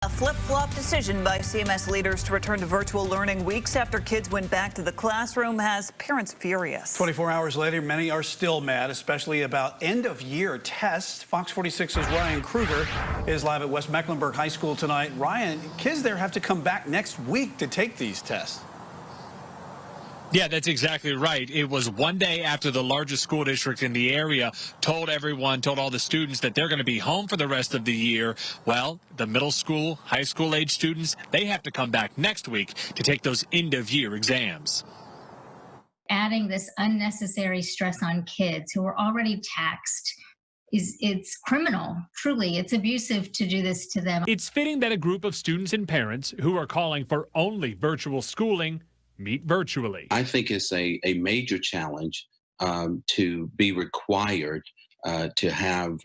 A flip-flop decision by CMS leaders to return to virtual learning weeks after kids went back to the classroom has parents furious. 24 hours later, many are still mad, especially about end-of-year tests. Fox 46's Ryan Kruger is live at West Mecklenburg High School tonight. Ryan, kids there have to come back next week to take these tests. Yeah, that's exactly right. It was one day after the largest school district in the area told all the students that they're going to be home for the rest of the year. Well, the middle school, high school age students, they have to come back next week to take those end of year exams. Adding this unnecessary stress on kids who are already taxed it's criminal. Truly, it's abusive to do this to them. It's fitting that a group of students and parents who are calling for only virtual schooling meet virtually. I think it's a major challenge to be required to have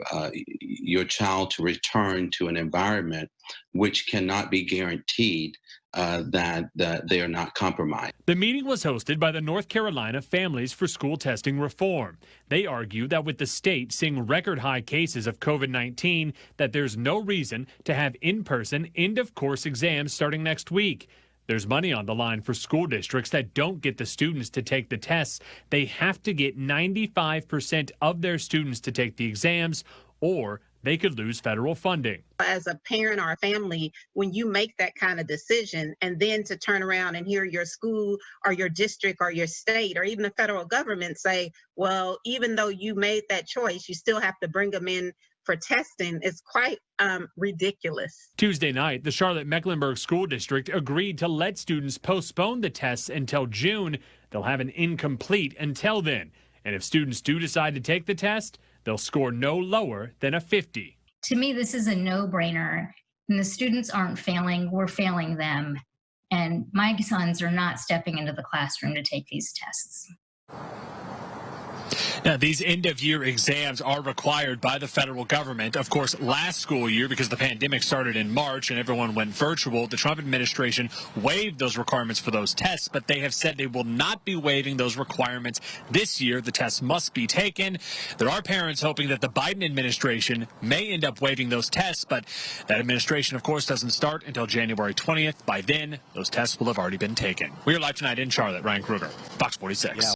your child to return to an environment which cannot be guaranteed that they are not compromised. The meeting was hosted by the North Carolina Families for School Testing Reform. They argue that with the state seeing record high cases of COVID-19, that there's no reason to have in-person end-of-course exams starting next week. There's money on the line for school districts that don't get the students to take the tests. They have to get 95% of their students to take the exams, or they could lose federal funding. As a parent or a family, when you make that kind of decision and then to turn around and hear your school or your district or your state or even the federal government say, well, even though you made that choice, you still have to bring them in for testing, is quite ridiculous. Tuesday night, the Charlotte-Mecklenburg School District agreed to let students postpone the tests until June. They'll have an incomplete until then. And if students do decide to take the test, they'll score no lower than a 50. To me, this is a no-brainer. And the students aren't failing, we're failing them. And my sons are not stepping into the classroom to take these tests. Now, these end-of-year exams are required by the federal government. Of course, last school year, because the pandemic started in March and everyone went virtual, the Trump administration waived those requirements for those tests, but they have said they will not be waiving those requirements this year. The tests must be taken. There are parents hoping that the Biden administration may end up waiving those tests, but that administration, of course, doesn't start until January 20th. By then, those tests will have already been taken. We are live tonight in Charlotte. Ryan Kruger, Fox 46.